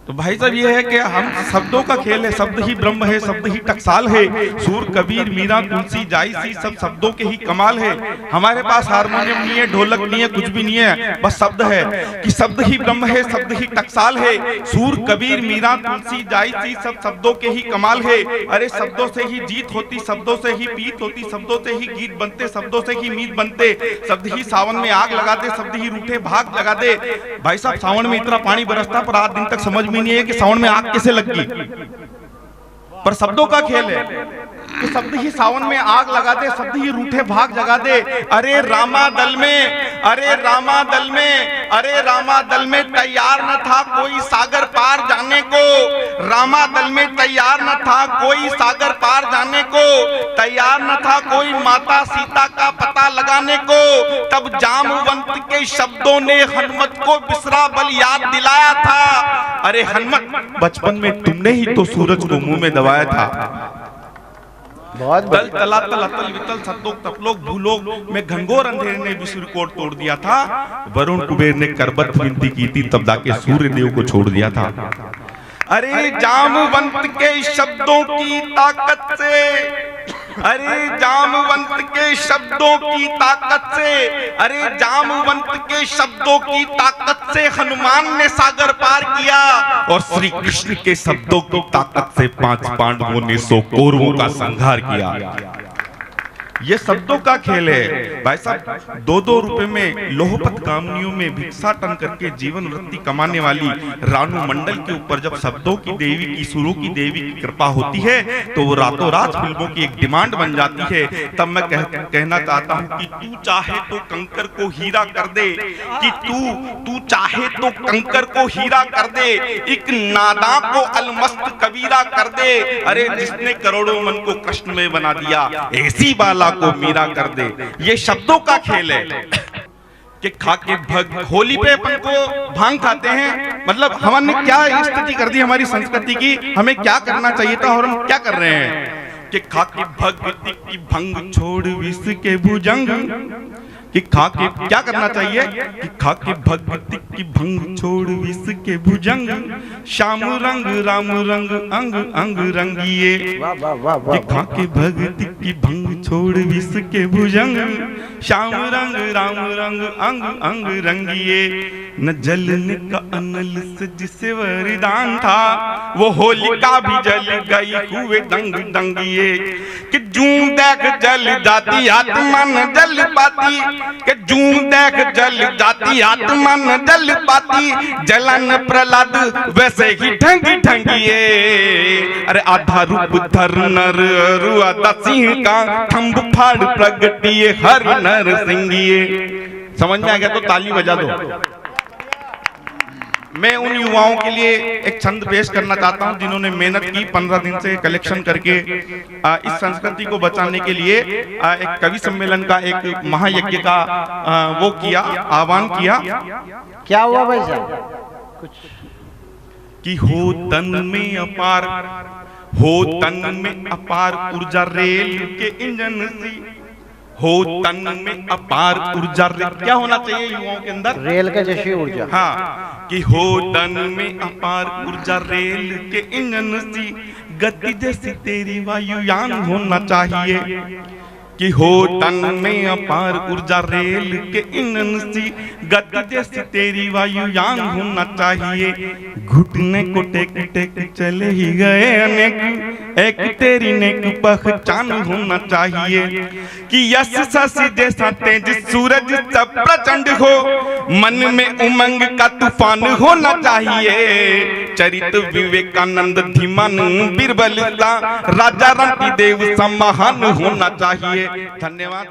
तो भाई साहब ये है कि हम शब्दों का खेल है, शब्द ही ब्रह्म है, शब्द ही टकसाल है। सूर कबीर मीरा तुलसी जायसी सब शब्दों के ही कमाल है। हमारे पास हारमोनियम नहीं है, ढोलक नहीं है, कुछ भी नहीं है, बस शब्द है कि शब्द ही ब्रह्म है, शब्द ही टकसाल है। सूर कबीर मीरा तुलसी जायसी सब शब्दों के ही कमाल है। अरे शब्दों से ही जीत होती, शब्दों से ही पीत होती, शब्दों से ही गीत बनते, शब्दों से ही मीत बनते। शब्द ही सावन में आग लगा दे, शब्द ही रूठे भाग लगा दे। भाई साहब सावन में इतना पानी बरसता पर आज दिन तक समझ में नहीं है कि सावन में आग कैसे लग गई, पर शब्दों का खेल है कि शब्द ही सावन में आग लगा दे, शब्द ही रूठे भाग जगा दे। अरे रामा दल में, अरे रामा दल में, अरे रामा दल में तैयार न था कोई सागर पार जाने को। रामा दल में तैयार न था कोई सागर पार जाने को, तैयार न था कोई माता सीता का पता लगाने को। तब जामवंत के शब्दों ने हनुमत को बिसरा बल याद दिलाया था। अरे हनुमत, बचपन में तुमने ही तो सूरज को मुंह में दबाया था। दल तला तल अतल वितल सतलोक तपलोक भूलोक में घनघोर अंधेरे ने विश्व रिकॉर्ड तोड़ दिया था। वरुण कुबेर ने करबद्ध विनती की थी, तब जाके सूर्य देव को छोड़ दिया था। अरे जामवंत के शब्दों की ताकत से, अरे जामवंत के शब्दों की ताकत से, अरे जामवंत के शब्दों की ताकत से हनुमान ने सागर पार किया। और श्री कृष्ण के शब्दों की ताकत से 5 पांडवों ने 100 कौरवों का संहार किया। ये शब्दों का खेल है भाई साहब। 2-2 रुपए में लोहपत कामनियों में भिक्षाटन करके जीवन वृत्ति कमाने वाली रानू मंडल के ऊपर जब शब्दों की देवी की, सुरों की देवी की कृपा होती है तो वो रातों रात फिल्मों की एक डिमांड बन जाती है। तब मैं कहना चाहता हूँ कि तू चाहे तो कंकर को हीरा कर दे, कि तू चाहे तो कंकर को हीरा कर दे, एक नादा को अलमस्त कबीरा कर दे। अरे जिसने करोड़ों मन को कृष्ण में बना दिया, ऐसी बाला को मीरा कर दे। ये शब्दों का खेल है कि खा के भग। होली पे अपन को भांग खाते हैं, मतलब हमने क्या स्थिति कर दी हमारी संस्कृति की, हमें क्या करना चाहिए था और हम क्या कर रहे हैं कि खा के भग की भंग छोड़ विष के भुजंग, कि खा के क्या करना चाहिए कि खा के भक्ति की भंग छोड़ विष के भुजंग, श्याम रंग राम रंग अंग अंग रंगिए। कि खा के भक्ति की भंग छोड़ विष के भुजंग, श्याम रंग राम रंग अंग अंग रंगिए। न जलने का अनल से जिसे वरदान था, वो होलिका भी जल गई हुए दंग दंगिए। कि जूं देख जल जाती आत्मा न जल पाती, कि जूं देख जल जाती आत्मा न जल पाती, जलन प्रहलाद वैसे ही ढंगी ढंगिए। अरे आधा रूप धर नर रुआदा सिंह का, थंब फाड़ प्रगटिए हर नर सिंगिए। समझ में आ गया तो ताली बजा दो। मैं उन युवाओं के लिए एक छंद पेश करना चाहता हूं जिन्होंने मेहनत की 15 दिन से कलेक्शन करके इस संस्कृति को बचाने के लिए एक कवि सम्मेलन का, एक महायज्ञ का वो किया, आह्वान किया। क्या हुआ भाई साहब? कुछ कि हो तन में अपार, हो तन में अपार ऊर्जा रेल के इंजन सी, हो तन में अपार ऊर्जा। क्या होना चाहिए युवाओं के अंदर? रेल के जैसी ऊर्जा। हाँ, कि हो तन में अपार ऊर्जा रेल के इंजन सी, गति जैसी तेरी वायुयान होना चाहिए। कि हो तन में अपार ऊर्जा रेल के इंजन सी, गति जैसी तेरी वायुयान होना चाहिए। घुटने को टेक टेक चले ही गए अनेक, एक तेरी नेक पहचान होना चाहिए। कि यश शशि जैसा तेज सूरज सब प्रचंड हो, मन में उमंग का तूफान होना चाहिए। चरित विवेकानंद धीमान बीरबल सा, राजा रणदेव सा महान होना चाहिए। धन्यवाद।